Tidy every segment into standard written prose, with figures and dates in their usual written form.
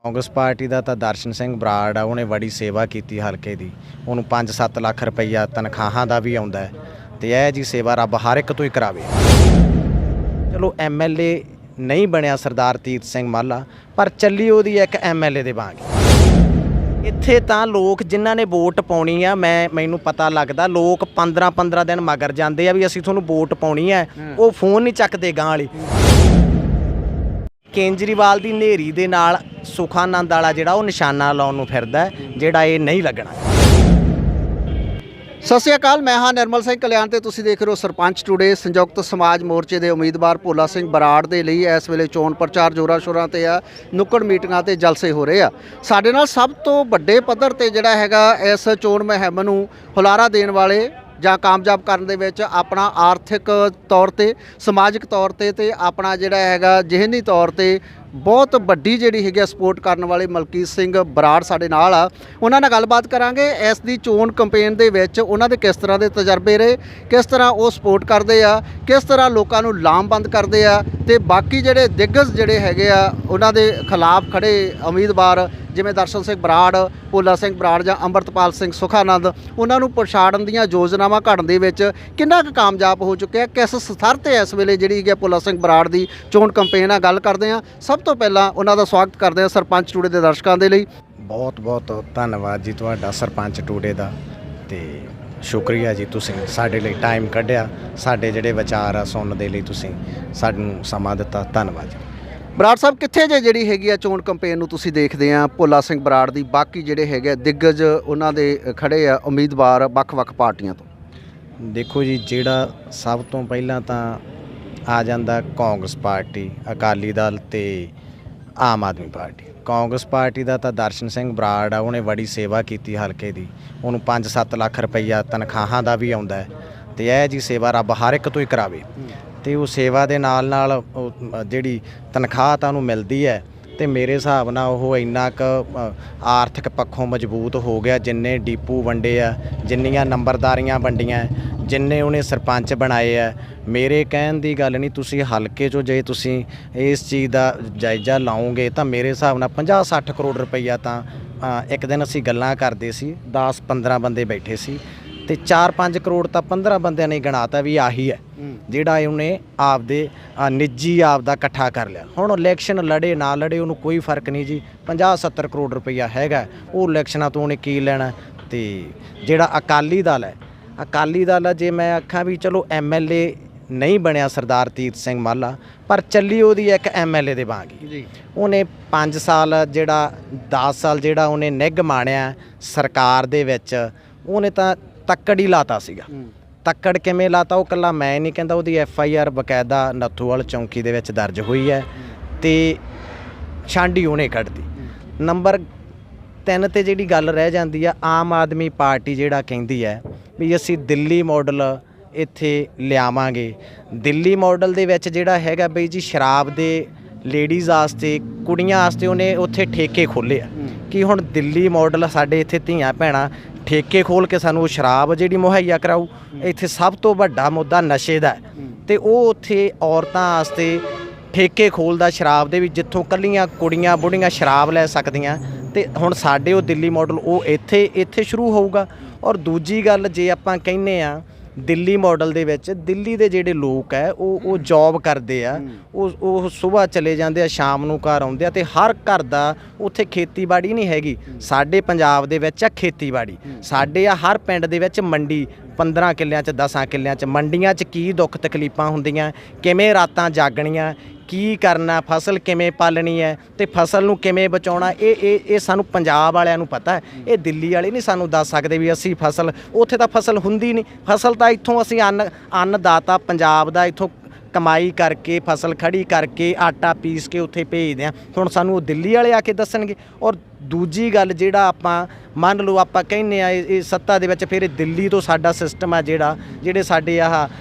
Congress party ਦਾ ਤਾਂ ਦਰਸ਼ਨ ਸਿੰਘ ਬਰਾੜ ਆ, ਉਹਨੇ ਬੜੀ ਸੇਵਾ ਕੀਤੀ ਹਲਕੇ ਦੀ। ਉਹਨੂੰ 5-7 ਲੱਖ ਰੁਪਈਆ ਤਨਖਾਹਾਂ ਦਾ ਵੀ ਆਉਂਦਾ ਤੇ ਇਹ ਜੀ ਸੇਵਾ ਰੱਬ ਹਰ ਇੱਕ ਤੋਂ ਹੀ ਕਰਾਵੇ। ਚਲੋ ਐਮਐਲਏ ਨਹੀਂ ਬਣਿਆ ਸਰਦਾਰ ਤੀਰਥ ਸਿੰਘ ਮਾਲਾ, ਪਰ ਚੱਲੀ ਉਹਦੀ ਇੱਕ ਐਮਐਲਏ ਦੇ ਵਾਂਗ। ਇੱਥੇ ਤਾਂ ਲੋਕ ਜਿਨ੍ਹਾਂ ਨੇ ਵੋਟ ਪਾਉਣੀ ਆ, ਮੈਨੂੰ ਪਤਾ ਲੱਗਦਾ ਲੋਕ 15-15 ਦਿਨ ਮਗਰ ਜਾਂਦੇ ਆ ਵੀ ਅਸੀਂ ਤੁਹਾਨੂੰ ਵੋਟ ਪਾਉਣੀ ਹੈ, ਉਹ ਫੋਨ ਨਹੀਂ ਚੱਕਦੇ ਗਾਂ ਵਾਲੀ। ਕੇਜਰੀਵਾਲ ਦੀ ਨੇਰੀ ਦੇ ਨਾਲ ਸੁਖਾਨੰਦ ਵਾਲਾ ਜਿਹੜਾ ਉਹ ਨਿਸ਼ਾਨਾ ਲਾਉਣ ਨੂੰ ਫਿਰਦਾ, ਜਿਹੜਾ ਇਹ ਨਹੀਂ ਲੱਗਣਾ। ਸਤਿ ਸ਼੍ਰੀ ਅਕਾਲ, ਮੈਂ ਹਾਂ ਨਿਰਮਲ ਸਿੰਘ ਕਲਿਆਣ ਤੇ ਤੁਸੀਂ ਦੇਖ ਰਹੇ ਹੋ ਸਰਪੰਚ ਟੂਡੇ। ਸੰਯੁਕਤ ਸਮਾਜ ਮੋਰਚੇ ਦੇ ਉਮੀਦਵਾਰ ਭੋਲਾ ਸਿੰਘ ਬਰਾੜ ਦੇ ਲਈ ਇਸ ਵੇਲੇ ਚੋਣ ਪ੍ਰਚਾਰ ਜ਼ੋਰਾਂ ਸ਼ੋਰਾਂ ਤੇ ਆ। ਨੁੱਕੜ ਮੀਟਿੰਗਾਂ ਤੇ ਜਲਸੇ ਹੋ ਰਹੇ ਆ। ਸਾਡੇ ਨਾਲ ਸਭ ਤੋਂ ਵੱਡੇ ਪੱਧਰ ਤੇ ਜਿਹੜਾ ਹੈਗਾ ਇਸ ਚੋਣ ਮੁਹਿੰਮ ਨੂੰ ਹੁਲਾਰਾ ਦੇਣ ਵਾਲੇ ਜਾਂ ਕਾਮਯਾਬ ਕਰਨ ਦੇ ਵਿੱਚ ਆਪਣਾ ਆਰਥਿਕ ਤੌਰ ਤੇ, ਸਮਾਜਿਕ ਤੌਰ ਤੇ ਆਪਣਾ ਜਿਹੜਾ ਹੈਗਾ ਜਿਹਨੀ ਤੌਰ ਤੇ ਬਹੁਤ ਵੱਡੀ ਜਿਹੜੀ ਹੈਗੀ ਸਪੋਰਟ ਕਰਨ ਵਾਲੇ ਮਲਕੀਤ ਸਿੰਘ ਬਰਾੜ ਸਾਡੇ ਨਾਲ ਆ। ਉਹਨਾਂ ਨਾਲ ਗੱਲਬਾਤ ਕਰਾਂਗੇ ਇਸ ਦੀ ਚੋਣ ਕੈਂਪੇਨ ਦੇ ਵਿੱਚ ਉਹਨਾਂ ਦੇ ਕਿਸ ਤਰ੍ਹਾਂ ਦੇ ਤਜਰਬੇ ਰਹੇ, ਕਿਸ ਤਰ੍ਹਾਂ ਉਹ ਸਪੋਰਟ ਕਰਦੇ ਆ, ਕਿਸ ਤਰ੍ਹਾਂ ਲੋਕਾਂ ਨੂੰ ਲਾਮਬੰਦ ਕਰਦੇ ਆ, ਤੇ ਬਾਕੀ ਜਿਹੜੇ ਦਿੱਗਜ ਜਿਹੜੇ ਹੈਗੇ ਆ ਉਹਨਾਂ ਦੇ ਖਿਲਾਫ ਖੜੇ ਉਮੀਦਵਾਰ ਜਿਵੇਂ ਦਰਸ਼ਨ ਸਿੰਘ ਬਰਾੜ, ਭੋਲਾ ਸਿੰਘ ਬਰਾੜ ਜਾਂ ਅੰਮ੍ਰਿਤਪਾਲ ਸਿੰਘ ਸੁਖਾਨੰਦ, ਉਹਨਾਂ ਨੂੰ ਪਛਾੜਨ ਦੀਆਂ ਯੋਜਨਾਵਾਂ ਘੜਨ ਦੇ ਵਿੱਚ ਕਿੰਨਾ ਕੁ ਕਾਮਯਾਬ ਹੋ ਚੁੱਕਿਆ, ਕਿਸ ਸਤਰ ਤੇ ਇਸ ਵੇਲੇ ਜਿਹੜੀ ਹੈਗੀ ਭੋਲਾ ਸਿੰਘ ਬਰਾੜ ਦੀ ਚੋਣ ਕੈਂਪੇਨ ਆ ਗੱਲ ਕਰਦੇ ਆ। ਸਭ ਤੋਂ ਪਹਿਲਾਂ ਉਹਨਾਂ ਦਾ ਸਵਾਗਤ ਕਰਦੇ ਆ ਸਰਪੰਚ ਟੂਡੇ ਦੇ ਦਰਸ਼ਕਾਂ ਦੇ ਲਈ। ਬਹੁਤ ਬਹੁਤ ਧੰਨਵਾਦ ਜੀ ਤੁਹਾਡਾ ਸਰਪੰਚ ਟੂਡੇ ਦਾ, ਤੇ ਸ਼ੁਕਰੀਆ ਜੀ ਤੁਸੀਂ ਸਾਡੇ ਲਈ ਟਾਈਮ ਕੱਢਿਆ, ਸਾਡੇ ਜਿਹੜੇ ਵਿਚਾਰ ਆ ਸੁਣਨ ਦੇ ਲਈ ਤੁਸੀਂ ਸਾਨੂੰ ਸਮਾਂ ਦਿੱਤਾ। ਧੰਨਵਾਦ ਜੀ। ਬਰਾੜ ਸਾਹਿਬ, ਕਿੱਥੇ ਜਿਹੜੀ ਹੈਗੀ ਆ ਚੋਣ ਕੈਂਪੇਨ ਨੂੰ ਤੁਸੀਂ ਦੇਖਦੇ ਆ ਭੋਲਾ ਸਿੰਘ ਬਰਾੜ ਦੀ, ਬਾਕੀ ਜਿਹੜੇ ਹੈਗੇ ਦਿੱਗਜ ਉਹਨਾਂ ਦੇ ਖੜੇ ਆ ਉਮੀਦਵਾਰ ਵੱਖ-ਵੱਖ ਪਾਰਟੀਆਂ ਤੋਂ? ਦੇਖੋ ਜੀ, ਜਿਹੜਾ ਸਭ ਤੋਂ ਪਹਿਲਾਂ ਤਾਂ ਆ ਜਾਂਦਾ ਕਾਂਗਰਸ ਪਾਰਟੀ, ਅਕਾਲੀ ਦਲ ਤੇ ਆਮ ਆਦਮੀ ਪਾਰਟੀ। ਕਾਂਗਰਸ ਪਾਰਟੀ ਦਾ ਤਾਂ ਦਰਸ਼ਨ ਸਿੰਘ ਬਰਾੜ ਆ, ਉਹਨੇ ਬੜੀ ਸੇਵਾ ਕੀਤੀ ਹਲਕੇ ਦੀ। ਉਹਨੂੰ 5-7 ਲੱਖ ਰੁਪਈਆ ਤਨਖਾਹਾਂ ਦਾ ਵੀ ਆਉਂਦਾ ਤੇ ਇਹ ਜੀ ਸੇਵਾ ਰੱਬ ਹਰ ਇੱਕ ਤੋਂ ਹੀ ਕਰਾਵੇ। ਤੇ ਉਹ ਸੇਵਾ ਦੇ ਨਾਲ ਜਿਹੜੀ ਤਨਖਾਹ ਤਾਂ ਉਹਨੂੰ ਮਿਲਦੀ ਹੈ, ਤੇ ਮੇਰੇ ਹਿਸਾਬ ਨਾਲ ਉਹ ਇੰਨਾ ਕੁ ਆਰਥਿਕ ਪੱਖੋਂ ਮਜ਼ਬੂਤ ਹੋ ਗਿਆ, ਜਿੰਨੇ ਡੀਪੂ ਵੰਡੇ ਆ, ਜਿੰਨੀਆਂ ਨੰਬਰਦਾਰੀਆਂ ਵੰਡੀਆਂ, ਜਿੰਨੇ ਉਹਨੇ ਸਰਪੰਚ ਬਣਾਏ ਆ। ਮੇਰੇ ਕਹਿਣ ਦੀ ਗੱਲ ਨਹੀਂ, ਤੁਸੀਂ ਹਲਕੇ 'ਚੋਂ ਜੇ ਤੁਸੀਂ ਇਸ ਚੀਜ਼ ਦਾ ਜਾਇਜ਼ਾ ਲਾਓਗੇ ਤਾਂ ਮੇਰੇ ਹਿਸਾਬ ਨਾਲ 50-60 ਕਰੋੜ ਰੁਪਈਆ ਤਾਂ ਇੱਕ ਦਿਨ ਅਸੀਂ ਗੱਲਾਂ ਕਰਦੇ ਸੀ, 10-15 ਬੰਦੇ ਬੈਠੇ ਸੀ, ਤੇ 4-5 ਕਰੋੜ ਤਾਂ 15 ਬੰਦਿਆਂ ਨੇ ਗਿਣਾਤਾ ਵੀ ਆਹੀ ਹੈ ਜਿਹੜਾ ਉਹਨੇ ਆਪਦੇ ਨਿੱਜੀ ਆਪਦਾ ਇਕੱਠਾ ਕਰ ਲਿਆ। ਹੁਣ ਇਲੈਕਸ਼ਨ ਲੜੇ ਨਾ ਲੜੇ ਉਹਨੂੰ ਕੋਈ ਫਰਕ ਨਹੀਂ ਜੀ, 50-70 ਕਰੋੜ ਰੁਪਈਆ ਹੈਗਾ, ਉਹ ਇਲੈਕਸ਼ਨਾਂ ਤੋਂ ਉਹਨੇ ਕੀ ਲੈਣਾ। ਤੇ ਜਿਹੜਾ ਅਕਾਲੀ ਦਲ ਹੈ, ਜੇ ਮੈਂ ਆਖਾਂ ਵੀ ਚਲੋ ਐਮਐਲਏ ਨਹੀਂ ਬਣਿਆ ਸਰਦਾਰ ਤੀਰਥ ਸਿੰਘ ਮਾਲਾ, ਪਰ ਚੱਲੀ ਉਹਦੀ ਇੱਕ ਐਮਐਲਏ ਦੇ ਵਾਂਗ ਹੀ। ਉਹਨੇ 5 ਸਾਲ ਜਿਹੜਾ 10 ਸਾਲ ਜਿਹੜਾ ਉਹਨੇ ਨਿੱਘ ਮਾਣਿਆ ਸਰਕਾਰ ਦੇ ਵਿੱਚ, ਉਹਨੇ ਤਾਂ ਤੱਕੜ ਹੀ ਲਾਤਾ ਸੀਗਾ। ਤੱਕੜ ਕਿਵੇਂ ਲਾਤਾ ਉਹ ਇਕੱਲਾ ਮੈਂ ਨਹੀਂ ਕਹਿੰਦਾ, ਉਹਦੀ FIR ਬਕਾਇਦਾ ਨੱਥੂਵਾਲ ਚੌਂਕੀ ਦੇ ਵਿੱਚ ਦਰਜ ਹੋਈ ਹੈ, ਤੇ ਛਾਂਡੀ ਉਹਨੇ ਕੱਢਦੀ। ਨੰਬਰ 3 ਤੇ ਜਿਹੜੀ ਗੱਲ ਰਹਿ ਜਾਂਦੀ ਆ, ਆਮ ਆਦਮੀ ਪਾਰਟੀ ਜਿਹੜਾ ਕਹਿੰਦੀ ਹੈ ਵੀ ਅਸੀਂ ਦਿੱਲੀ ਮਾਡਲ ਇੱਥੇ ਲਿਆਵਾਂਗੇ। ਦਿੱਲੀ ਮਾਡਲ ਦੇ ਵਿੱਚ ਜਿਹੜਾ ਹੈਗਾ ਬਈ ਜੀ ਸ਼ਰਾਬ ਦੇ ਲੇਡੀਜ਼ ਵਾਸਤੇ, ਕੁੜੀਆਂ ਵਾਸਤੇ ਉਹਨੇ ਉੱਥੇ ਠੇਕੇ ਖੋਲ੍ਹੇ ਆ ਕਿ ਹੁਣ ਦਿੱਲੀ ਮਾਡਲ ਸਾਡੇ ਇੱਥੇ ਧੀਆਂ ਭੈਣਾਂ ਠੇਕੇ ਖੋਲ੍ਹ ਕੇ ਸਾਨੂੰ ਉਹ ਸ਼ਰਾਬ ਜਿਹੜੀ ਮੁਹੱਈਆ ਕਰਾਊ। ਇੱਥੇ ਸਭ ਤੋਂ ਵੱਡਾ ਮੁੱਦਾ ਨਸ਼ੇ ਦਾ, ਤੇ ਉਹ ਉੱਥੇ ਔਰਤਾਂ ਵਾਸਤੇ ਠੇਕੇ ਖੋਲ੍ਹਦਾ ਸ਼ਰਾਬ ਦੇ ਵੀ, ਜਿੱਥੋਂ ਕੱਲੀਆਂ ਕੁੜੀਆਂ ਬੁੜੀਆਂ ਸ਼ਰਾਬ ਲੈ ਸਕਦੀਆਂ। ਤੇ ਹੁਣ ਸਾਡੇ ਉਹ ਦਿੱਲੀ ਮਾਡਲ ਉਹ ਇੱਥੇ ਸ਼ੁਰੂ ਹੋਊਗਾ। ਔਰ ਦੂਜੀ ਗੱਲ, ਜੇ ਆਪਾਂ ਕਹਿੰਦੇ ਆ ਦਿੱਲੀ ਮਾਡਲ ਦੇ ਵਿੱਚ, ਦਿੱਲੀ ਦੇ ਜਿਹੜੇ ਲੋਕ ਹੈ ਉਹ ਜੌਬ ਕਰਦੇ ਆ, ਉਹ ਸੁਬਾਹ ਚਲੇ ਜਾਂਦੇ ਆ, ਸ਼ਾਮ ਨੂੰ ਘਰ ਆਉਂਦੇ ਆ, ਤੇ ਹਰ ਘਰ ਦਾ ਉੱਥੇ ਖੇਤੀਬਾੜੀ ਨਹੀਂ ਹੈਗੀ। ਸਾਡੇ ਪੰਜਾਬ ਦੇ ਵਿੱਚ ਆ ਖੇਤੀਬਾੜੀ, ਸਾਡੇ ਆ ਹਰ ਪਿੰਡ ਦੇ ਵਿੱਚ ਮੰਡੀ, 15 ਕਿੱਲਿਆਂ 'ਚ 10 ਕਿੱਲਿਆਂ 'ਚ ਮੰਡੀਆਂ 'ਚ ਕੀ ਦੁੱਖ ਤਕਲੀਫਾਂ ਹੁੰਦੀਆਂ, ਕਿਵੇਂ ਰਾਤਾਂ ਜਾਗਣੀਆਂ, ਕੀ ਕਰਨਾ, ਫਸਲ ਕਿਵੇਂ ਪਾਲਣੀ ਹੈ, ਤੇ ਫਸਲ ਨੂੰ ਕਿਵੇਂ ਬਚਾਉਣਾ, ਇਹ ਸਾਨੂੰ ਪੰਜਾਬ ਵਾਲਿਆਂ ਨੂੰ ਪਤਾ ਹੈ। ਇਹ ਦਿੱਲੀ ਵਾਲੇ ਨਹੀਂ ਸਾਨੂੰ ਦੱਸ ਸਕਦੇ ਵੀ ਅਸੀਂ ਫਸਲ, ਉੱਥੇ ਤਾਂ ਫਸਲ ਹੁੰਦੀ ਨਹੀਂ। ਫਸਲ ਤਾਂ ਇੱਥੋਂ ਅਸੀਂ ਅੰਨਦਾਤਾ ਪੰਜਾਬ ਦਾ ਇੱਥੋਂ ਕਮਾਈ ਕਰਕੇ, ਫਸਲ ਖੜੀ ਕਰਕੇ, ਆਟਾ ਪੀਸ ਕੇ ਉੱਥੇ ਭੇਜਦੇ ਹਾਂ। ਹੁਣ ਸਾਨੂੰ ਉਹ ਦਿੱਲੀ ਵਾਲੇ ਆ ਕੇ ਦੱਸਣਗੇ। ਔਰ ਦੂਜੀ ਗੱਲ, ਜਿਹੜਾ ਆਪਾਂ ਮੰਨ ਲਓ ਆਪਾਂ ਕਹਿੰਦੇ ਆ ਇਹ ਸੱਤਾ ਦੇ ਵਿੱਚ, ਫਿਰ ਦਿੱਲੀ ਤੋਂ ਸਾਡਾ ਸਿਸਟਮ ਆ ਜਿਹੜੇ ਸਾਡੇ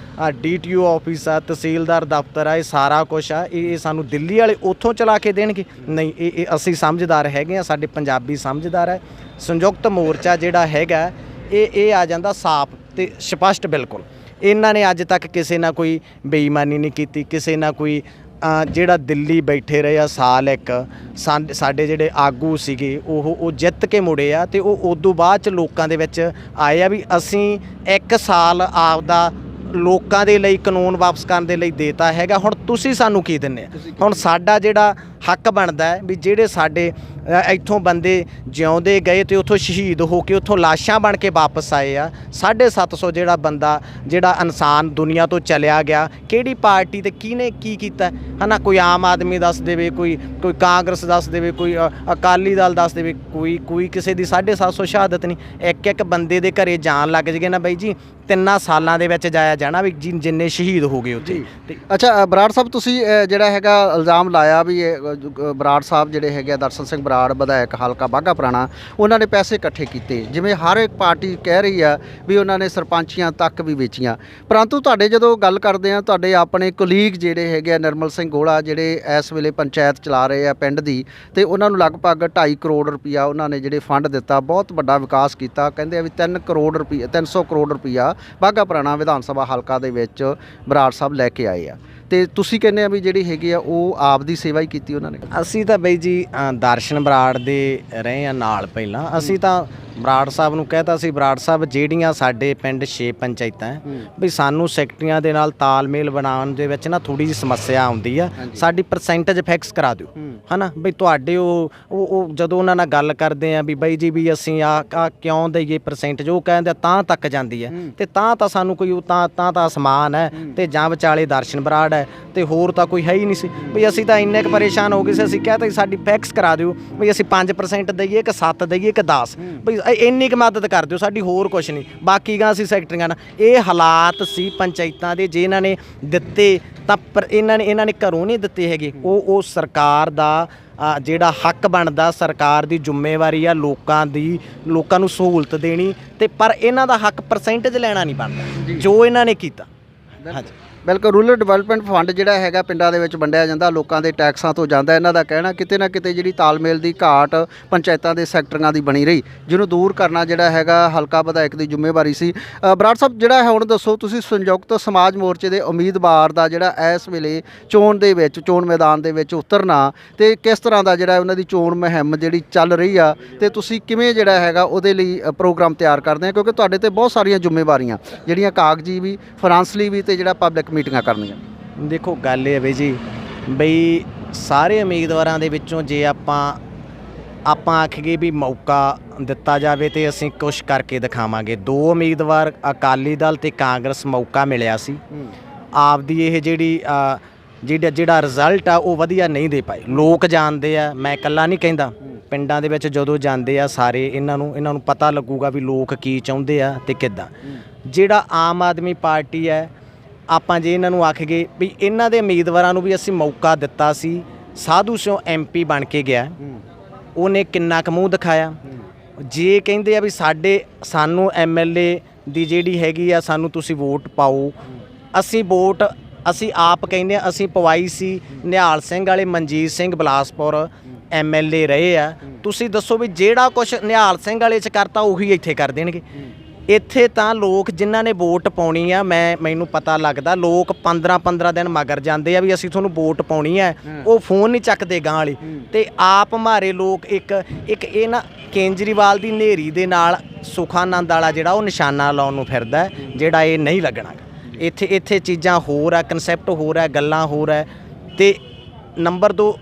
DTO ਆਫਿਸ ਆ, ਤਹਿਸੀਲਦਾਰ ਦਫ਼ਤਰ ਆ, ਇਹ ਸਾਰਾ ਕੁਛ ਆ, ਇਹ ਸਾਨੂੰ ਦਿੱਲੀ ਵਾਲੇ ਉੱਥੋਂ ਚਲਾ ਕੇ ਦੇਣਗੇ? ਨਹੀਂ, ਇਹ ਅਸੀਂ ਸਮਝਦਾਰ ਹੈਗੇ ਆ, ਸਾਡੇ ਪੰਜਾਬੀ ਸਮਝਦਾਰ ਹੈ। ਸੰਯੁਕਤ ਮੋਰਚਾ ਜਿਹੜਾ ਹੈਗਾ ਇਹ ਆ ਜਾਂਦਾ ਸਾਫ਼ ਤੇ ਸਪਸ਼ਟ ਬਿਲਕੁਲ। ਇਹਨਾਂ ਨੇ ਅੱਜ ਤੱਕ ਕਿਸੇ ਨਾਲ ਕੋਈ ਬੇਈਮਾਨੀ ਨਹੀਂ ਕੀਤੀ, ਕਿਸੇ ਨਾਲ ਕੋਈ ਜਿਹੜਾ ਦਿੱਲੀ ਬੈਠੇ ਰਹੇ ਆ ਸਾਲ ਇੱਕ, ਸਾਡੇ ਜਿਹੜੇ ਆਗੂ ਸੀਗੇ ਉਹ ਜਿੱਤ ਕੇ ਮੁੜੇ ਆ, ਤੇ ਉਹ ਉਦੋਂ ਬਾਅਦ ਚ ਲੋਕਾਂ ਦੇ ਵਿੱਚ ਆਏ ਆ ਵੀ ਅਸੀਂ 1 ਸਾਲ ਆਪਦਾ ਲੋਕਾਂ ਦੇ ਲਈ ਕਾਨੂੰਨ ਵਾਪਸ ਕਰਨ ਦੇ ਲਈ ਦੇਤਾ ਹੈਗਾ, ਹੁਣ ਤੁਸੀਂ ਸਾਨੂੰ ਕੀ ਦਿੰਦੇ ਆ। ਹੁਣ ਸਾਡਾ ਜਿਹੜਾ ਹੱਕ ਬਣਦਾ ਹੈ ਵੀ ਜਿਹੜੇ ਸਾਡੇ ਇੱਥੋਂ ਬੰਦੇ ਜਿਉਂਦੇ ਗਏ ਤੇ ਉੱਥੋਂ ਸ਼ਹੀਦ ਹੋ ਕੇ ਉੱਥੋਂ ਲਾਸ਼ਾਂ ਬਣ ਕੇ ਵਾਪਸ ਆਏ ਆ, 750 ਜਿਹੜਾ ਬੰਦਾ ਜਿਹੜਾ ਇਨਸਾਨ ਦੁਨੀਆ ਤੋਂ ਚਲਿਆ ਗਿਆ, ਕਿਹੜੀ ਪਾਰਟੀ ਤੇ ਕਿਹਨੇ ਕੀ ਕੀਤਾ ਹੈ ਨਾ। ਕੋਈ ਆਮ ਆਦਮੀ ਦੱਸ ਦੇਵੇ, ਕੋਈ ਕਾਂਗਰਸ ਦੱਸ ਦੇਵੇ, ਕੋਈ ਅਕਾਲੀ ਦਲ ਦੱਸ ਦੇਵੇ, ਕੋਈ ਕਿਸੇ ਦੀ 750 ਸ਼ਹਾਦਤ ਨਹੀਂ। ਇੱਕ ਬੰਦੇ ਦੇ ਘਰੇ ਜਾਣ ਲੱਗ ਜਗੇ ਨਾ ਬਾਈ ਜੀ, 3 ਸਾਲਾਂ ਦੇ ਵਿੱਚ ਜਾਇਆ ਜਾਣਾ ਵੀ ਜਿੰਨੇ ਸ਼ਹੀਦ ਹੋ ਗਏ ਉੱਥੇ। ਅੱਛਾ ਬਰਾੜ ਸਾਹਿਬ, ਤੁਸੀਂ ਜਿਹੜਾ ਹੈਗਾ ਇਲਜ਼ਾਮ ਲਾਇਆ ਵੀ ਬਰਾੜ ਸਾਹਿਬ ਜਿਹੜੇ ਹੈਗੇ ਦਰਸ਼ਨ ਸਿੰਘ ਬਰਾੜ ਵਿਧਾਇਕ ਹਲਕਾ ਬਾਘਾ ਪੁਰਾਣਾ, ਉਹਨਾਂ ਨੇ ਪੈਸੇ ਇਕੱਠੇ ਕੀਤੇ, ਜਿਵੇਂ ਹਰ ਇੱਕ ਪਾਰਟੀ ਕਹਿ ਰਹੀ ਆ ਵੀ ਉਹਨਾਂ ਨੇ ਸਰਪੰਚੀਆਂ ਤੱਕ ਵੀ ਵੇਚੀਆਂ, ਪਰੰਤੂ ਤੁਹਾਡੇ ਜਦੋਂ ਗੱਲ ਕਰਦੇ ਆ ਤੁਹਾਡੇ ਆਪਣੇ ਕੁਲੀਗ ਜਿਹੜੇ ਹੈਗੇ ਨਿਰਮਲ ਸਿੰਘ ਗੋਲਾ ਜਿਹੜੇ ਇਸ ਵੇਲੇ ਪੰਚਾਇਤ ਚਲਾ ਰਹੇ ਆ ਪਿੰਡ ਦੀ, ਤੇ ਉਹਨਾਂ ਨੂੰ ਲਗਭਗ 2.5 ਕਰੋੜ ਰੁਪਈਆ ਉਹਨਾਂ ਨੇ ਜਿਹੜੇ ਫੰਡ ਦਿੱਤਾ, ਬਹੁਤ ਵੱਡਾ ਵਿਕਾਸ ਕੀਤਾ, ਕਹਿੰਦੇ ਆ ਵੀ 300 ਕਰੋੜ ਰੁਪਈਆ ਬਾਘਾ ਪੁਰਾਣਾ ਵਿਧਾਨ ਸਭਾ ਹਲਕਾ ਦੇ ਵਿੱਚ ਬਰਾੜ ਸਾਹਿਬ ਲੈ ਕੇ ਆਏ ਆ, ਤੇ ਤੁਸੀਂ ਕਹਿੰਦੇ ਆ ਵੀ ਜਿਹੜੀ ਹੈਗੀ ਆ ਉਹ ਆਪ ਦੀ ਸੇਵਾ ਹੀ ਕੀਤੀ ਉਹਨਾਂ ਨੇ। ਅਸੀਂ ਤਾਂ ਬਈ ਜੀ ਦਰਸ਼ਨ ਬਰਾੜ ਦੇ ਰਹੇ ਆ ਨਾਲ, ਪਹਿਲਾਂ ਅਸੀਂ ਤਾਂ ਬਰਾੜ ਸਾਹਿਬ ਨੂੰ ਕਹਿਤਾ ਸੀ, ਬਰਾੜ ਸਾਹਿਬ ਜਿਹੜੀਆਂ ਸਾਡੇ ਪਿੰਡ 6 ਪੰਚਾਇਤਾਂ ਵੀ ਸਾਨੂੰ ਸੈਕਟਰੀਆਂ ਦੇ ਨਾਲ ਤਾਲਮੇਲ ਬਣਾਉਣ ਦੇ ਵਿੱਚ ਨਾ ਥੋੜੀ ਜਿਹੀ ਸਮੱਸਿਆ ਆਉਂਦੀ ਆ, ਸਾਡੀ ਪਰਸੈਂਟੇਜ ਫਿਕਸ ਕਰਾ ਦਿਓ ਹੈ ਨਾ। ਬਈ ਤੁਹਾਡੇ ਉਹ ਜਦੋਂ ਉਹਨਾਂ ਨਾਲ ਗੱਲ ਕਰਦੇ ਆ ਵੀ ਬਾਈ ਜੀ ਵੀ ਅਸੀਂ ਆ ਕਿਉਂ ਦਈਏ ਪਰਸੈਂਟੇਜ, ਉਹ ਕਹਿੰਦੇ ਤਾਂ ਤੱਕ ਜਾਂਦੀ ਹੈ, ਤੇ ਤਾਂ ਸਾਨੂੰ ਕੋਈ ਤਾਂ ਅਸਮਾਨ ਹੈ, ਤੇ ਜਾਂ ਵਿਚਾਲੇ ਦਰਸ਼ਨ ਬਰਾੜ ਹੈ, ਤੇ ਹੋਰ ਤਾਂ ਕੋਈ ਹੈ ਹੀ ਨਹੀਂ ਸੀ। ਵੀ ਅਸੀਂ ਤਾਂ ਇੰਨੇ ਕੁ ਪਰੇਸ਼ਾਨ ਹੋ ਗਏ ਸੀ, ਅਸੀਂ ਕਹਿਤਾ ਸਾਡੀ ਫਿਕਸ ਕਰਾ ਦਿਓ ਵੀ ਅਸੀਂ 5% ਦਈਏ ਕਿ 7 ਦਈਏ ਕਿ 10, ਬਈ ਇੰਨੀ ਕੁ ਮਦਦ ਕਰ ਦਿਓ ਸਾਡੀ, ਹੋਰ ਕੁਛ ਨਹੀਂ, ਬਾਕੀ ਗਾ ਅਸੀਂ ਸੈਕਟਰੀਆਂ ਨਾਲ। ਇਹ ਹਾਲਾਤ ਸੀ ਪੰਚਾਇਤਾਂ ਦੇ, ਜੇ ਇਹਨਾਂ ਨੇ ਦਿੱਤੇ ਤਾਂ ਪਰ ਇਹਨਾਂ ਨੇ ਘਰੋਂ ਨਹੀਂ ਦਿੱਤੇ ਹੈਗੇ, ਉਹ ਸਰਕਾਰ ਦਾ ਜਿਹੜਾ ਹੱਕ ਬਣਦਾ, ਸਰਕਾਰ ਦੀ ਜ਼ਿੰਮੇਵਾਰੀ ਆ ਲੋਕਾਂ ਨੂੰ ਸਹੂਲਤ ਦੇਣੀ, ਤੇ ਪਰ ਇਹਨਾਂ ਦਾ ਹੱਕ ਪਰਸੈਂਟੇਜ ਲੈਣਾ ਨਹੀਂ ਬਣਦਾ ਜੋ ਇਹਨਾਂ ਨੇ ਕੀਤਾ। ਹਾਂਜੀ ਬਿਲਕੁਲ, ਰੂਰਲ ਡਿਵੈਲਪਮੈਂਟ ਫੰਡ ਜਿਹੜਾ ਹੈਗਾ ਪਿੰਡਾਂ ਦੇ ਵਿੱਚ ਵੰਡਿਆ ਜਾਂਦਾ, ਲੋਕਾਂ ਦੇ ਟੈਕਸਾਂ ਤੋਂ ਜਾਂਦਾ, ਇਹਨਾਂ ਦਾ ਕਹਿਣਾ ਕਿਤੇ ਨਾ ਕਿਤੇ ਜਿਹੜੀ ਤਾਲਮੇਲ ਦੀ ਘਾਟ ਪੰਚਾਇਤਾਂ ਦੇ ਸੈਕਟਰਾਂ ਦੀ ਬਣੀ ਰਹੀ, ਜਿਹਨੂੰ ਦੂਰ ਕਰਨਾ ਜਿਹੜਾ ਹੈਗਾ ਹਲਕਾ ਵਿਧਾਇਕ ਦੀ ਜ਼ਿੰਮੇਵਾਰੀ ਸੀ। ਬਰਾੜ ਸਾਹਿਬ, ਜਿਹੜਾ ਹੁਣ ਦੱਸੋ ਤੁਸੀਂ ਸੰਯੁਕਤ ਸਮਾਜ ਮੋਰਚੇ ਦੇ ਉਮੀਦਵਾਰ ਦਾ ਜਿਹੜਾ ਇਸ ਵੇਲੇ ਚੋਣ ਮੈਦਾਨ ਦੇ ਵਿੱਚ ਉਤਰਨਾ, ਤੇ ਕਿਸ ਤਰ੍ਹਾਂ ਦਾ ਜਿਹੜਾ ਉਹਨਾਂ ਦੀ ਚੋਣ ਮੁਹਿੰਮ ਜਿਹੜੀ ਚੱਲ ਰਹੀ ਆ, ਤੇ ਤੁਸੀਂ ਕਿਵੇਂ ਜਿਹੜਾ ਹੈਗਾ ਉਹਦੇ ਲਈ ਪ੍ਰੋਗਰਾਮ ਤਿਆਰ ਕਰਦੇ ਆ, ਕਿਉਂਕਿ ਤੁਹਾਡੇ ਤੇ ਬਹੁਤ ਸਾਰੀਆਂ ਜ਼ਿੰਮੇਵਾਰੀਆਂ ਜਿਹੜੀਆਂ ਕਾਗਜ਼ੀ ਵੀ, ਫਾਈਨਾਂਸ਼ਲੀ ਵੀ, ਤੇ ਜਿਹੜਾ ਪਬਲਿਕ ਮੀਟਿੰਗਾਂ ਕਰਨੀਆਂ। ਦੇਖੋ ਗੱਲ ਇਹ ਹੈ ਬਈ ਜੀ, ਬਈ ਸਾਰੇ ਉਮੀਦਵਾਰਾਂ ਦੇ ਵਿੱਚੋਂ ਜੇ ਆਪਾਂ ਆਖੀਏ ਵੀ ਮੌਕਾ ਦਿੱਤਾ ਜਾਵੇ ਤੇ ਅਸੀਂ ਕੁਛ ਕਰਕੇ ਦਿਖਾਵਾਂਗੇ। 2 ਉਮੀਦਵਾਰ ਅਕਾਲੀ ਦਲ ਤੇ ਕਾਂਗਰਸ ਮੌਕਾ ਮਿਲਿਆ ਸੀ, ਆਪਦੀ ਇਹ ਜਿਹੜਾ ਰਿਜ਼ਲਟ ਆ ਉਹ ਵਧੀਆ ਨਹੀਂ ਦੇ ਪਾਏ। ਲੋਕ ਜਾਣਦੇ ਆ, ਮੈਂ ਇਕੱਲਾ ਨਹੀਂ ਕਹਿੰਦਾ, ਪਿੰਡਾਂ ਦੇ ਵਿੱਚ ਜਦੋਂ ਜਾਂਦੇ ਆ ਸਾਰੇ ਇਹਨਾਂ ਨੂੰ ਪਤਾ ਲੱਗੂਗਾ ਵੀ ਲੋਕ ਕੀ ਚਾਹੁੰਦੇ ਆ ਤੇ ਕਿੱਦਾਂ। ਜਿਹੜਾ ਆਮ ਆਦਮੀ ਪਾਰਟੀ ਹੈ, ਆਪਾਂ ਜੇ ਇਹਨਾਂ ਨੂੰ ਆਖੀਏ ਵੀ ਇਹਨਾਂ ਦੇ ਉਮੀਦਵਾਰਾਂ ਨੂੰ ਵੀ ਅਸੀਂ ਮੌਕਾ ਦਿੱਤਾ ਸੀ, ਸਾਧੂ ਸਿਓ MP ਬਣ ਕੇ ਗਿਆ, ਉਹਨੇ ਕਿੰਨਾ ਕੁ ਮੂੰਹ ਦਿਖਾਇਆ। ਜੇ ਕਹਿੰਦੇ ਆ ਵੀ ਸਾਨੂੰ MLA ਦੀ ਜਿਹੜੀ ਹੈਗੀ ਆ ਸਾਨੂੰ ਤੁਸੀਂ ਵੋਟ ਪਾਓ, ਅਸੀਂ ਆਪ ਕਹਿੰਦੇ ਆ, ਅਸੀਂ ਪਵਾਈ ਸੀ ਨਿਹਾਲ ਸਿੰਘ ਵਾਲੇ, ਮਨਜੀਤ ਸਿੰਘ ਬਲਾਸਪੁਰ MLA ਰਹੇ ਆ, ਤੁਸੀਂ ਦੱਸੋ ਵੀ ਜਿਹੜਾ ਕੁਛ ਨਿਹਾਲ ਸਿੰਘ ਵਾਲੇ 'ਚ ਕਰਤਾ ਉਹੀ ਇੱਥੇ ਕਰ ਦੇਣਗੇ। ਇੱਥੇ ਤਾਂ ਲੋਕ ਜਿਨ੍ਹਾਂ ਨੇ ਵੋਟ ਪਾਉਣੀ ਆ, ਮੈਨੂੰ ਪਤਾ ਲੱਗਦਾ ਲੋਕ 15 ਦਿਨ ਮਗਰ ਜਾਂਦੇ ਆ ਵੀ ਅਸੀਂ ਤੁਹਾਨੂੰ ਵੋਟ ਪਾਉਣੀ ਹੈ, ਉਹ ਫੋਨ ਨਹੀਂ ਚੱਕਦੇ ਗਾਂ ਵਾਲੀ, ਤੇ ਆਪ ਮਾਰੇ ਲੋਕ ਇੱਕ ਇਹ ਨਾ ਕੇਜਰੀਵਾਲ ਦੀ ਨੇਰੀ ਦੇ ਨਾਲ ਸੁਖਾਨੰਦ ਵਾਲਾ ਜਿਹੜਾ ਉਹ ਨਿਸ਼ਾਨਾ ਲਾਉਣ ਨੂੰ ਫਿਰਦਾ, ਜਿਹੜਾ ਇਹ ਨਹੀਂ ਲੱਗਣਾ। ਇੱਥੇ ਚੀਜ਼ਾਂ ਹੋਰ ਆ, ਕਨਸੈਪਟ ਹੋਰ ਹੈ, ਗੱਲਾਂ ਹੋਰ ਹੈ। ਤੇ ਨੰਬਰ 2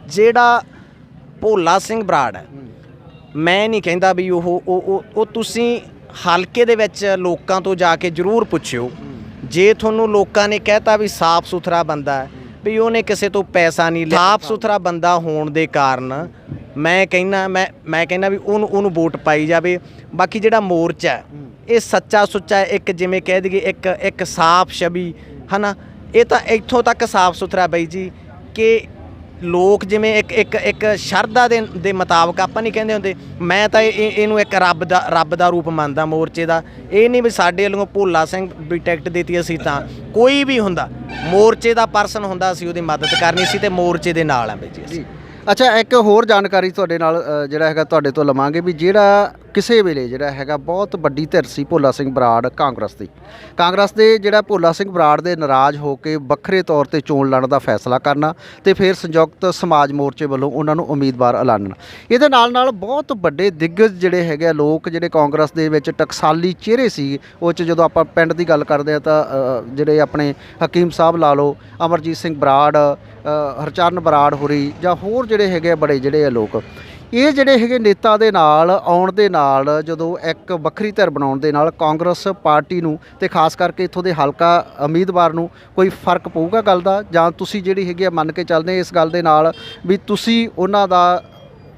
ਜਿਹੜਾ ਭੋਲਾ ਸਿੰਘ ਬਰਾੜ ਹੈ, ਮੈਂ ਨਹੀਂ ਕਹਿੰਦਾ ਵੀ ਉਹ ਤੁਸੀਂ ਹਲਕੇ ਦੇ ਵਿੱਚ ਲੋਕਾਂ ਤੋਂ ਜਾ ਕੇ ਜ਼ਰੂਰ ਪੁੱਛਿਓ। ਜੇ ਤੁਹਾਨੂੰ ਲੋਕਾਂ ਨੇ ਕਹਿਤਾ ਵੀ ਸਾਫ਼ ਸੁਥਰਾ ਬੰਦਾ ਹੈ, ਵੀ ਉਹਨੇ ਕਿਸੇ ਤੋਂ ਪੈਸਾ ਨਹੀਂ ਲਿਆ, ਸਾਫ਼ ਸੁਥਰਾ ਬੰਦਾ ਹੋਣ ਦੇ ਕਾਰਨ ਮੈਂ ਕਹਿੰਦਾ ਵੀ ਉਹਨੂੰ ਵੋਟ ਪਾਈ ਜਾਵੇ। ਬਾਕੀ ਜਿਹੜਾ ਮੋਰਚਾ ਹੈ ਇਹ ਸੱਚਾ ਸੁੱਚਾ, ਇੱਕ ਜਿਵੇਂ ਕਹਿ ਦਈਏ ਇੱਕ ਸਾਫ਼ ਛਵੀ ਹੈ ਨਾ, ਇਹ ਤਾਂ ਇੱਥੋਂ ਤੱਕ ਸਾਫ਼ ਸੁਥਰਾ ਬਈ ਜੀ ਕਿ ਲੋਕ ਜਿਵੇਂ ਇੱਕ ਸ਼ਰਧਾ ਦੇ ਮੁਤਾਬਕ, ਆਪਾਂ ਨਹੀਂ ਕਹਿੰਦੇ ਹੁੰਦੇ, ਮੈਂ ਤਾਂ ਇਹਨੂੰ ਇੱਕ ਰੱਬ ਦਾ ਰੂਪ ਮੰਨਦਾ ਮੋਰਚੇ ਦਾ। ਇਹ ਨਹੀਂ ਵੀ ਸਾਡੇ ਵੱਲੋਂ ਭੋਲਾ ਸਿੰਘ ਵੀ ਟਿਕਟ ਦਿੱਤੀ, ਅਸੀਂ ਤਾਂ ਕੋਈ ਵੀ ਹੁੰਦਾ ਮੋਰਚੇ ਦਾ ਪਰਸਨ ਹੁੰਦਾ ਅਸੀਂ ਉਹਦੀ ਮਦਦ ਕਰਨੀ ਸੀ, ਤੇ ਮੋਰਚੇ ਦੇ ਨਾਲ ਆ ਬਈ ਜੀ ਅਸੀਂ। ਅੱਛਾ, ਇੱਕ ਹੋਰ ਜਾਣਕਾਰੀ ਤੁਹਾਡੇ ਨਾਲ ਜਿਹੜਾ ਹੈਗਾ ਤੁਹਾਡੇ ਤੋਂ ਲਵਾਂਗੇ ਵੀ ਜਿਹੜਾ ਕਿਸੇ ਵੇਲੇ ਜਿਹੜਾ ਹੈਗਾ ਬਹੁਤ ਵੱਡੀ ਧਿਰ ਸੀ ਭੋਲਾ ਸਿੰਘ ਬਰਾੜ ਕਾਂਗਰਸ ਦੇ ਜਿਹੜਾ ਭੋਲਾ ਸਿੰਘ ਬਰਾੜ ਦੇ ਨਾਰਾਜ਼ ਹੋ ਕੇ ਵੱਖਰੇ ਤੌਰ ਤੇ ਚੋਣ ਲੜਨ ਦਾ ਫੈਸਲਾ ਕਰਨਾ ਤੇ ਫਿਰ ਸੰਯੁਕਤ ਸਮਾਜ ਮੋਰਚੇ ਵੱਲੋਂ ਉਹਨਾਂ ਨੂੰ ਉਮੀਦਵਾਰ ਐਲਾਨਣਾ। ਇਹਦੇ ਨਾਲ ਬਹੁਤ ਵੱਡੇ ਦਿੱਗਜ ਜਿਹੜੇ ਹੈਗੇ ਆ ਲੋਕ ਜਿਹੜੇ ਕਾਂਗਰਸ ਦੇ ਵਿੱਚ ਟਕਸਾਲੀ ਚਿਹਰੇ ਸੀ, ਉਹ 'ਚ ਜਦੋਂ ਆਪਾਂ ਪਿੰਡ ਦੀ ਗੱਲ ਕਰਦੇ ਆ ਤਾਂ ਜਿਹੜੇ ਆਪਣੇ ਹਕੀਮ ਸਾਹਿਬ ਲਾ ਲਓ, ਅਮਰਜੀਤ ਸਿੰਘ ਬਰਾੜ, ਹਰਚਰਨ ਬਰਾੜ ਹੋਰੀ ਜਾਂ ਹੋਰ ਜਿਹੜੇ ਹੈਗੇ ਬੜੇ ਜਿਹੜੇ ਆ ਲੋਕ, ਇਹ ਜਿਹੜੇ ਹੈਗੇ ਨੇਤਾ ਦੇ ਨਾਲ ਆਉਣ ਦੇ ਨਾਲ ਜਦੋਂ ਇੱਕ ਵੱਖਰੀ ਧਿਰ ਬਣਾਉਣ ਦੇ ਨਾਲ ਕਾਂਗਰਸ ਪਾਰਟੀ ਨੂੰ ਤੇ ਖਾਸ ਕਰਕੇ ਇੱਥੋਂ ਦੇ ਹਲਕਾ ਉਮੀਦਵਾਰ ਨੂੰ ਕੋਈ ਫਰਕ ਪਊਗਾ ਗੱਲ ਦਾ, ਜਾਂ ਤੁਸੀਂ ਜਿਹੜੀ ਹੈਗੀ ਆ ਮੰਨ ਕੇ ਚੱਲਦੇ ਇਸ ਗੱਲ ਦੇ ਨਾਲ ਵੀ ਤੁਸੀਂ ਉਹਨਾਂ ਦਾ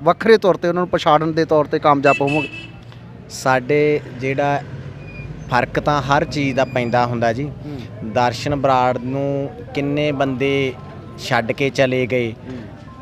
ਵੱਖਰੇ ਤੌਰ ਤੇ ਉਹਨਾਂ ਨੂੰ ਪਛਾੜਨ ਦੇ ਤੌਰ ਤੇ ਕਾਮਯਾਬ ਹੋਵੋਗੇ? ਸਾਡੇ ਜਿਹੜਾ ਫਰਕ ਤਾਂ ਹਰ ਚੀਜ਼ ਦਾ ਪੈਂਦਾ ਹੁੰਦਾ ਜੀ। ਦਰਸ਼ਨ ਬਰਾੜ ਨੂੰ ਕਿੰਨੇ ਬੰਦੇ ਛੱਡ ਕੇ ਚਲੇ ਗਏ,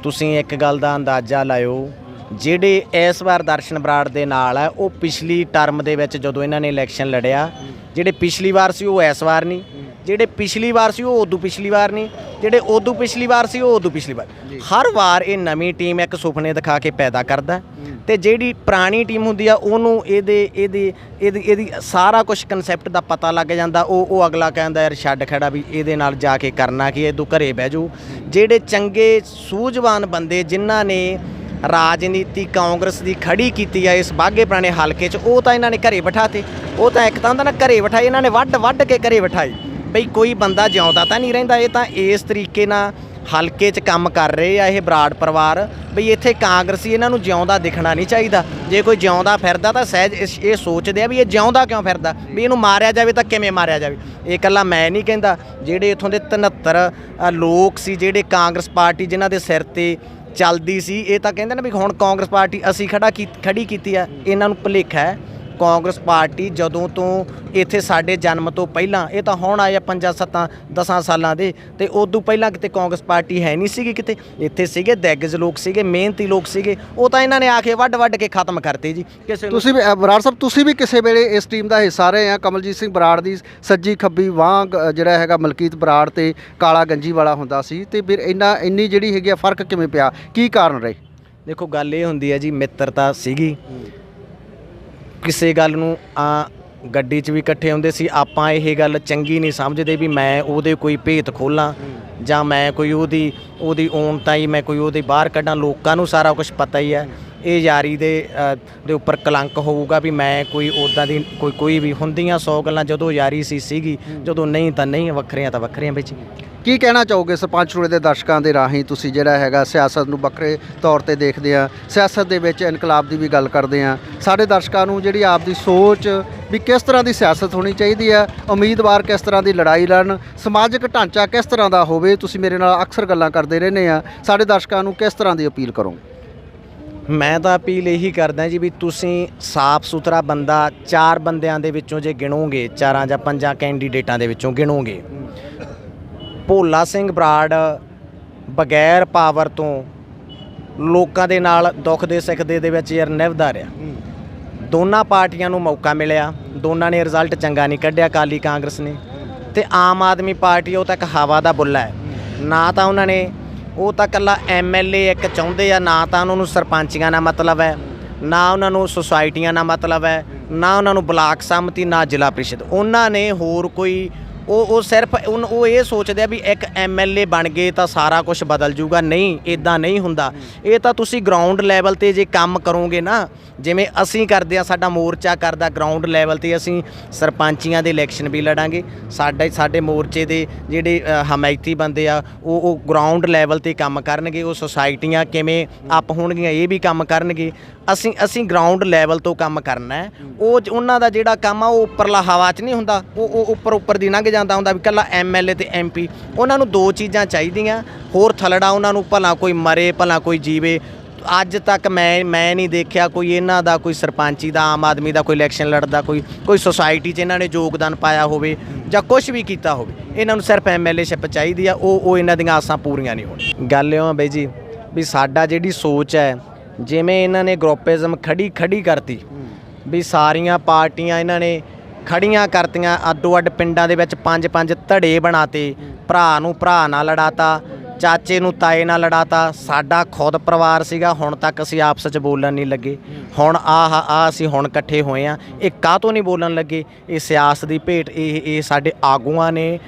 ਤੁਸੀਂ ਇੱਕ ਗੱਲ ਦਾ ਅੰਦਾਜ਼ਾ ਲਾਇਓ, ਜਿਹੜੇ ਇਸ ਵਾਰ ਦਰਸ਼ਨ ਬਰਾੜ ਦੇ ਨਾਲ ਹੈ ਉਹ ਪਿਛਲੀ ਟਰਮ ਦੇ ਵਿੱਚ ਜਦੋਂ ਇਹਨਾਂ ਨੇ ਇਲੈਕਸ਼ਨ ਲੜਿਆ, ਜਿਹੜੇ ਪਿਛਲੀ ਵਾਰ ਸੀ ਉਹ ਇਸ ਵਾਰ ਨਹੀਂ, ਜਿਹੜੇ ਪਿਛਲੀ ਵਾਰ ਸੀ ਉਹ ਉਦੋਂ ਪਿਛਲੀ ਵਾਰ ਨਹੀਂ, ਜਿਹੜੇ ਉਦੋਂ ਪਿਛਲੀ ਵਾਰ ਸੀ ਉਹ ਉਦੋਂ ਪਿਛਲੀ ਵਾਰ। ਹਰ ਵਾਰ ਇਹ ਨਵੀਂ ਟੀਮ ਇੱਕ ਸੁਪਨੇ ਦਿਖਾ ਕੇ ਪੈਦਾ ਕਰਦਾ ਤੇ ਜਿਹੜੀ ਪੁਰਾਣੀ ਟੀਮ ਹੁੰਦੀ ਆ ਉਹਨੂੰ ਇਹਦੀ ਸਾਰਾ ਕੁਝ ਕਨਸੈਪਟ ਦਾ ਪਤਾ ਲੱਗ ਜਾਂਦਾ। ਉਹ ਅਗਲਾ ਕਹਿੰਦਾ ਯਾਰ ਛੱਡ ਖੜਾ ਵੀ ਇਹਦੇ ਨਾਲ ਜਾ ਕੇ ਕਰਨਾ ਕੀ, ਇਹਦੋਂ ਘਰੇ ਬਹਿ ਜਾਓ। ਜਿਹੜੇ ਚੰਗੇ ਸੂਝਵਾਨ ਬੰਦੇ ਜਿਨ੍ਹਾਂ ਨੇ ਰਾਜਨੀਤੀ ਕਾਂਗਰਸ ਦੀ ਖੜੀ ਕੀਤੀ ਆ ਇਸ ਬਾਘੇ ਪੁਰਾਣੇ ਹਲਕੇ 'ਚ, ਉਹ ਤਾਂ ਇਹਨਾਂ ਨੇ ਘਰੇ ਬਿਠਾਤੇ। ਉਹ ਤਾਂ ਇੱਕ ਤਾਂ ਹੁੰਦਾ ਨਾ ਘਰੇ ਬਿਠਾਏ, ਇਹਨਾਂ ਨੇ ਵੱਢ ਕੇ ਘਰੇ ਬਿਠਾਏ ਬਈ ਕੋਈ ਬੰਦਾ ਜਿਉਂਦਾ ਤਾਂ ਨਹੀਂ ਰਹਿੰਦਾ। ਇਹ ਤਾਂ ਇਸ ਤਰੀਕੇ ਨਾਲ ਹਲਕੇ 'ਚ ਕੰਮ ਕਰ ਰਹੇ ਆ ਇਹ ਬਰਾੜ ਪਰਿਵਾਰ ਬਈ ਇੱਥੇ ਕਾਂਗਰਸੀ ਇਹਨਾਂ ਨੂੰ ਜਿਉਂਦਾ ਦਿਖਣਾ ਨਹੀਂ ਚਾਹੀਦਾ। ਜੇ ਕੋਈ ਜਿਉਂਦਾ ਫਿਰਦਾ ਤਾਂ ਸਹਿਜ ਇਹ ਸੋਚਦੇ ਆ ਵੀ ਇਹ ਜਿਉਂਦਾ ਕਿਉਂ ਫਿਰਦਾ, ਵੀ ਇਹਨੂੰ ਮਾਰਿਆ ਜਾਵੇ ਤਾਂ ਕਿਵੇਂ ਮਾਰਿਆ ਜਾਵੇ। ਇਹ ਇਕੱਲਾ ਮੈਂ ਨਹੀਂ ਕਹਿੰਦਾ, ਜਿਹੜੇ ਇੱਥੋਂ ਦੇ 73 ਲੋਕ ਸੀ ਜਿਹੜੇ ਕਾਂਗਰਸ ਪਾਰਟੀ ਜਿਨ੍ਹਾਂ ਦੇ ਸਿਰ ਤੇ ਚੱਲਦੀ ਸੀ, ਇਹ ਤਾਂ ਕਹਿੰਦੇ ਨੇ ਵੀ ਹੁਣ ਕਾਂਗਰਸ ਪਾਰਟੀ ਅਸੀਂ ਖੜੀ ਕੀਤੀ ਆ। ਇਹਨਾਂ ਨੂੰ ਭੁਲੇਖਾ ਹੈ ਕਾਂਗਰਸ ਪਾਰਟੀ ਜਦੋਂ ਤੋਂ ਇੱਥੇ ਸਾਡੇ ਜਨਮ ਤੋਂ ਪਹਿਲਾਂ, ਇਹ ਤਾਂ ਹੁਣ ਆਏ 5-7-10 ਸਾਲਾਂ ਦੇ, ਤੇ ਉਦੋਂ ਪਹਿਲਾਂ ਕਿਤੇ ਕਾਂਗਰਸ ਪਾਰਟੀ ਹੈ ਨਹੀਂ ਸੀਗੀ ਕਿਤੇ। ਇੱਥੇ ਸੀਗੇ ਦਿਗਜ ਲੋਕ ਸੀਗੇ, ਮਿਹਨਤੀ ਲੋਕ ਸੀਗੇ, ਉਹ ਤਾਂ ਇਹਨਾਂ ਨੇ ਆ ਕੇ ਵੱਢ ਕੇ ਖਤਮ ਕਰਤੇ ਜੀ। ਤੁਸੀਂ ਵੀ ਬਰਾੜ ਸਾਹਿਬ ਤੁਸੀਂ ਵੀ ਕਿਸੇ ਵੇਲੇ ਇਸ ਟੀਮ ਦਾ ਹਿੱਸਾ ਰਹੇ ਆ। ਕਮਲਜੀਤ ਸਿੰਘ ਬਰਾੜ ਦੀ ਸੱਜੀ ਖੱਬੀ ਬਾਂਹ ਜਿਹੜਾ ਹੈਗਾ ਮਲਕੀਤ ਬਰਾੜ ਤੇ ਕਾਲਾ ਗੰਜੀ ਵਾਲਾ ਹੁੰਦਾ ਸੀ, ਤੇ ਫਿਰ ਇੰਨੀ ਜਿਹੜੀ ਹੈਗੀ ਆ ਫਰਕ ਕਿਵੇਂ ਪਿਆ, ਕੀ ਕਾਰਨ ਰਹੇ? ਦੇਖੋ ਗੱਲ ਇਹ ਹੁੰਦੀ ਹੈ ਜੀ, ਮਿੱਤਰਤਾ ਸੀਗੀ, ਕਿਸੇ ਗੱਲ ਨੂੰ ਗੱਡੀ 'ਚ ਵੀ ਇਕੱਠੇ ਹੁੰਦੇ ਸੀ। ਆਪਾਂ ਇਹ ਗੱਲ ਚੰਗੀ ਨਹੀਂ ਸਮਝਦੇ ਵੀ ਮੈਂ ਉਹਦੇ ਕੋਈ ਭੇਤ ਖੋਲ੍ਹਾਂ ਜਾਂ ਮੈਂ ਕੋਈ ਉਹਦੀ ਔਨਤਾ ਹੀ ਮੈਂ ਕੋਈ ਉਹਦੇ ਬਾਹਰ ਕੱਢਾਂ। ਲੋਕਾਂ ਨੂੰ ਸਾਰਾ ਕੁਝ ਪਤਾ ਹੀ ਹੈ। ਇਹ ਯਾਰੀ ਦੇ ਉੱਪਰ ਕਲੰਕ ਹੋਊਗਾ ਵੀ ਮੈਂ ਕੋਈ ਉੱਦਾਂ ਦੀ ਕੋਈ ਵੀ ਹੁੰਦੀਆਂ 100 ਗੱਲਾਂ, ਜਦੋਂ ਯਾਰੀ ਸੀਗੀ, ਜਦੋਂ ਨਹੀਂ ਤਾਂ ਨਹੀਂ, ਵੱਖਰੀਆਂ ਤਾਂ ਵੱਖਰੀਆਂ ਵਿੱਚ। ਕੀ ਕਹਿਣਾ ਚਾਹੋਗੇ ਸਰਪੰਚ ਚੂੜੇ ਦੇ ਦਰਸ਼ਕਾਂ ਦੇ ਰਾਹੀਂ? ਤੁਸੀਂ ਜਿਹੜਾ ਹੈਗਾ ਸਿਆਸਤ ਨੂੰ ਵੱਖਰੇ ਤੌਰ ਤੇ ਦੇਖਦੇ ਆ, ਸਿਆਸਤ ਦੇ ਵਿੱਚ ਇਨਕਲਾਬ ਦੀ ਵੀ ਗੱਲ ਕਰਦੇ ਆ, ਸਾਡੇ ਦਰਸ਼ਕਾਂ ਨੂੰ ਜਿਹੜੀ ਆਪ ਦੀ ਸੋਚ ਵੀ ਕਿਸ ਤਰ੍ਹਾਂ ਦੀ ਸਿਆਸਤ ਹੋਣੀ ਚਾਹੀਦੀ ਹੈ, ਉਮੀਦਵਾਰ ਕਿਸ ਤਰ੍ਹਾਂ ਦੀ ਲੜਾਈ ਲੜਨ, ਸਮਾਜਿਕ ਢਾਂਚਾ ਕਿਸ ਤਰ੍ਹਾਂ ਦਾ ਹੋਵੇ, ਤੁਸੀਂ ਮੇਰੇ ਨਾਲ ਅਕਸਰ ਗੱਲਾਂ ਕਰਦੇ ਰਹਿੰਦੇ ਆ, ਸਾਡੇ ਦਰਸ਼ਕਾਂ ਨੂੰ ਕਿਸ ਤਰ੍ਹਾਂ ਦੀ ਅਪੀਲ ਕਰੋਗੇ? ਮੈਂ ਤਾਂ ਅਪੀਲ ਇਹੀ ਕਰਦਾ ਜੀ ਵੀ ਤੁਸੀਂ ਸਾਫ਼ ਸੁਥਰਾ ਬੰਦਾ 4 ਬੰਦਿਆਂ ਦੇ ਵਿੱਚੋਂ ਜੇ ਗਿਣੋਗੇ, 4 ਜਾਂ 5 ਕੈਂਡੀਡੇਟਾਂ ਦੇ ਵਿੱਚੋਂ ਗਿਣੋਗੇ, ਭੋਲਾ ਸਿੰਘ ਬਰਾੜ ਬਗੈਰ ਪਾਵਰ ਤੋਂ ਲੋਕਾਂ ਦੇ ਨਾਲ ਦੁੱਖ ਦੇ ਸੁੱਖ ਦੇ ਵਿੱਚ ਯਾਰ ਨਿਭਦਾ ਰਿਹਾ। ਦੋਨਾਂ ਪਾਰਟੀਆਂ ਨੂੰ ਮੌਕਾ ਮਿਲਿਆ, ਦੋਨਾਂ ਨੇ ਰਿਜ਼ਲਟ ਚੰਗਾ ਨਹੀਂ ਕੱਢਿਆ, ਅਕਾਲੀ ਕਾਂਗਰਸ ਨੇ। ਤੇ ਆਮ ਆਦਮੀ ਪਾਰਟੀ ਉਹ ਤਾਂ ਇੱਕ ਹਵਾ ਦਾ ਬੁੱਲਾ ਹੈ, ਨਾ ਤਾਂ ਉਹਨਾਂ ਨੇ, ਉਹ ਤਾਂ ਇਕੱਲਾ MLA ਇੱਕ ਚਾਹੁੰਦੇ ਆ, ਨਾ ਤਾਂ ਉਹਨਾਂ ਨੂੰ ਸਰਪੰਚੀਆਂ ਨਾਲ ਮਤਲਬ ਹੈ, ਨਾ ਉਹਨਾਂ ਨੂੰ ਸੁਸਾਇਟੀਆਂ ਨਾਲ ਮਤਲਬ ਹੈ, ਨਾ ਉਹਨਾਂ ਨੂੰ ਬਲਾਕ ਸੰਮਤੀ, ਨਾ ਜ਼ਿਲ੍ਹਾ ਪ੍ਰੀਸ਼ਦ। ਉਹਨਾਂ ਨੇ ਹੋਰ ਕੋਈ ਉਹ ਸਿਰਫ ਉਹ ਇਹ ਸੋਚਦੇ ਆ ਵੀ ਇੱਕ MLA ਬਣ ਗਏ ਤਾਂ ਸਾਰਾ ਕੁਝ ਬਦਲ ਜੂਗਾ। ਨਹੀਂ, ਇੱਦਾਂ ਨਹੀਂ ਹੁੰਦਾ। ਇਹ ਤਾਂ ਤੁਸੀਂ ਗਰਾਊਂਡ ਲੈਵਲ 'ਤੇ ਜੇ ਕੰਮ ਕਰੋਗੇ ਨਾ, ਜਿਵੇਂ ਅਸੀਂ ਕਰਦੇ ਆ, ਸਾਡਾ ਮੋਰਚਾ ਕਰਦਾ ਗਰਾਊਂਡ ਲੈਵਲ 'ਤੇ, ਅਸੀਂ ਸਰਪੰਚੀਆਂ ਦੇ ਇਲੈਕਸ਼ਨ ਵੀ ਲੜਾਂਗੇ। ਸਾਡੇ ਮੋਰਚੇ ਦੇ ਜਿਹੜੇ ਹਮਾਇਤੀ ਬੰਦੇ ਆ ਉਹ ਗਰਾਊਂਡ ਲੈਵਲ 'ਤੇ ਕੰਮ ਕਰਨਗੇ, ਉਹ ਸੁਸਾਇਟੀਆਂ ਕਿਵੇਂ ਅਪ ਹੋਣਗੀਆਂ ਇਹ ਵੀ ਕੰਮ ਕਰਨਗੇ। ਅਸੀਂ ਗਰਾਊਂਡ ਲੈਵਲ ਤੋਂ ਕੰਮ ਕਰਨਾ ਹੈ। ਉਹਨਾਂ ਦਾ ਜਿਹੜਾ ਕੰਮ ਆ ਉਹ ਉੱਪਰਲਾ ਹਵਾ 'ਚ ਨਹੀਂ ਹੁੰਦਾ, ਉਹ ਉੱਪਰ ਦੀ ਲੰਘ ਜਾਂਦਾ ਹੁੰਦਾ ਵੀ ਇਕੱਲਾ MLA ਤੇ MP। ਉਹਨਾਂ ਨੂੰ 2 ਚੀਜ਼ਾਂ ਚਾਹੀਦੀਆਂ, ਹੋਰ ਥਲੜਾ ਉਹਨਾਂ ਨੂੰ ਭਲਾ ਕੋਈ ਮਰੇ ਭਲਾ ਕੋਈ ਜੀਵੇ। ਅੱਜ ਤੱਕ ਮੈਂ ਨਹੀਂ ਦੇਖਿਆ ਕੋਈ ਇਹਨਾਂ ਦਾ ਕੋਈ ਸਰਪੰਚੀ ਦਾ, ਆਮ ਆਦਮੀ ਦਾ ਕੋਈ ਇਲੈਕਸ਼ਨ ਲੜਦਾ, ਕੋਈ ਸੁਸਾਇਟੀ 'ਚ ਇਹਨਾਂ ਨੇ ਯੋਗਦਾਨ ਪਾਇਆ ਹੋਵੇ ਜਾਂ ਕੁਛ ਵੀ ਕੀਤਾ ਹੋਵੇ। ਇਹਨਾਂ ਨੂੰ ਸਿਰਫ MLAਸ਼ਿਪ ਚਾਹੀਦੀ ਆ, ਉਹ ਇਹਨਾਂ ਦੀਆਂ ਆਸਾਂ ਪੂਰੀਆਂ ਨਹੀਂ ਹੋਣੀਆਂ। ਗੱਲ ਇਉਂ ਆ ਬਈ ਜੀ ਵੀ ਸਾਡਾ ਜਿਹੜੀ ਸੋਚ ਹੈ, ਜਿਵੇਂ ਇਹਨਾਂ ਨੇ ਗਰੁੱਪਿਜ਼ਮ ਖੜੀ ਕਰਤੀ ਵੀ ਸਾਰੀਆਂ ਪਾਰਟੀਆਂ ਇਹਨਾਂ ਨੇ ਖੜੀਆਂ ਕਰਤੀਆਂ, ਅੱਡੋ ਅੱਡ ਪਿੰਡਾਂ ਦੇ ਵਿੱਚ 5-5 ਧੜੇ ਬਣਾਤੇ, ਭਰਾ ਨੂੰ ਭਰਾ ਨਾਲ ਲੜਾਤਾ, ਚਾਚੇ ਨੂੰ ਤਾਏ ਨਾਲ ਲੜਾਤਾ। ਸਾਡਾ ਖੁਦ ਪਰਿਵਾਰ ਸੀਗਾ, ਹੁਣ ਤੱਕ ਅਸੀਂ ਆਪਸ 'ਚ ਬੋਲਣ ਨਹੀਂ ਲੱਗੇ। ਹੁਣ ਅਸੀਂ ਹੁਣ ਇਕੱਠੇ ਹੋਏ ਆ, ਇਹ ਕਾਹਤੋਂ ਨਹੀਂ ਬੋਲਣ ਲੱਗੇ? ਇਹ ਸਿਆਸਤ ਦੀ ਭੇਟ ਇਹ ਸਾਡੇ ਆਗੂਆਂ ਨੇ।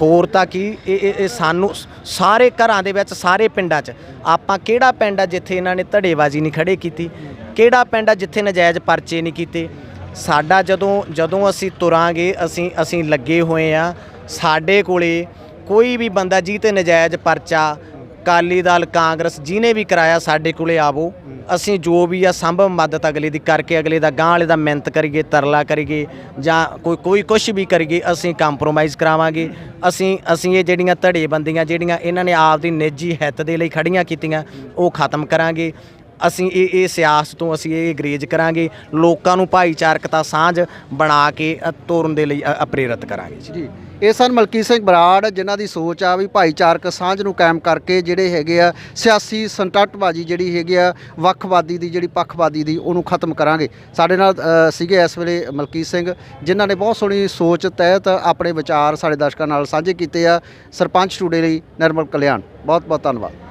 ਹੋਰ ਤਾਂ ਕੀ, ਇਹ ਸਾਨੂੰ ਸਾਰੇ ਘਰਾਂ ਦੇ ਵਿੱਚ, ਸਾਰੇ ਪਿੰਡਾਂ 'ਚ, ਆਪਾਂ ਕਿਹੜਾ ਪਿੰਡ ਆ ਜਿੱਥੇ ਇਹਨਾਂ ਨੇ ਧੜੇਬਾਜ਼ੀ ਨਹੀਂ ਖੜੇ ਕੀਤੀ? ਕਿਹੜਾ ਪਿੰਡ ਆ ਜਿੱਥੇ ਨਜਾਇਜ਼ ਪਰਚੇ ਨਹੀਂ ਕੀਤੇ? ਸਾਡਾ ਜਦੋਂ ਅਸੀਂ ਤੁਰਾਂਗੇ, ਅਸੀਂ ਲੱਗੇ ਹੋਏ ਆ। ਸਾਡੇ ਕੋਲੇ ਕੋਈ ਵੀ ਬੰਦਾ ਜਿਹਦੇ ਤੇ ਨਜਾਇਜ਼ ਪਰਚਾ, ਅਕਾਲੀ ਦਲ, ਕਾਂਗਰਸ, ਜਿਹਨੇ ਵੀ ਕਰਾਇਆ, ਸਾਡੇ ਕੋਲੇ ਆਵੋ। ਅਸੀਂ ਜੋ ਵੀ ਆ ਸੰਭਵ ਮਦਦ ਅਗਲੇ ਦੀ ਕਰਕੇ, ਅਗਲੇ ਦਾ ਗਾਂਹ ਵਾਲੇ ਦਾ ਮਿਹਨਤ ਕਰੀਏ, ਤਰਲਾ ਕਰੀਏ, ਜਾਂ ਕੋਈ ਕੁਛ ਵੀ ਕਰੀਏ, ਅਸੀਂ ਕੰਪਰੋਮਾਈਜ਼ ਕਰਾਵਾਂਗੇ। ਅਸੀਂ ਇਹ ਜਿਹੜੀਆਂ ਧੜੇਬੰਦੀਆਂ ਜਿਹੜੀਆਂ ਇਹਨਾਂ ਨੇ ਆਪਦੀ ਨਿੱਜੀ ਹਿੱਤ ਦੇ ਲਈ ਖੜੀਆਂ ਕੀਤੀਆਂ, ਉਹ ਖਤਮ ਕਰਾਂਗੇ। ਅਸੀਂ ਇਹ ਸਿਆਸਤ ਤੋਂ ਅਸੀਂ ਇਹ ਗਰੇਜ ਕਰਾਂਗੇ। ਲੋਕਾਂ ਨੂੰ ਭਾਈਚਾਰਕਤਾ ਸਾਂਝ ਬਣਾ ਕੇ ਤੋਰਨ ਦੇ ਲਈ ਪ੍ਰੇਰਿਤ ਕਰਾਂਗੇ ਜੀ। ਇਹ ਸਨ ਮਲਕੀਤ ਸਿੰਘ ਬਰਾੜ, ਜਿਨ੍ਹਾਂ ਦੀ ਸੋਚ ਆ ਵੀ ਭਾਈਚਾਰਕ ਸਾਂਝ ਨੂੰ ਕਾਇਮ ਕਰਕੇ ਜਿਹੜੇ ਹੈਗੇ ਆ ਸਿਆਸੀ ਸੰਟੱਟਬਾਜ਼ੀ ਜਿਹੜੀ ਹੈਗੀ ਆ, ਵੱਖਵਾਦੀ ਦੀ ਜਿਹੜੀ ਪੱਖਵਾਦੀ ਦੀ, ਉਹਨੂੰ ਖਤਮ ਕਰਾਂਗੇ। ਸਾਡੇ ਨਾਲ ਸੀਗੇ ਇਸ ਵੇਲੇ ਮਲਕੀਤ ਸਿੰਘ, ਜਿਨ੍ਹਾਂ ਨੇ ਬਹੁਤ ਸੋਹਣੀ ਸੋਚ ਤਹਿਤ ਆਪਣੇ ਵਿਚਾਰ ਸਾਡੇ ਦਰਸ਼ਕਾਂ ਨਾਲ ਸਾਂਝੇ ਕੀਤੇ ਆ। ਸਰਪੰਚ ਟੂਡੇ ਲਈ ਨਿਰਮਲ ਕਲਿਆਣ, ਬਹੁਤ ਬਹੁਤ ਧੰਨਵਾਦ।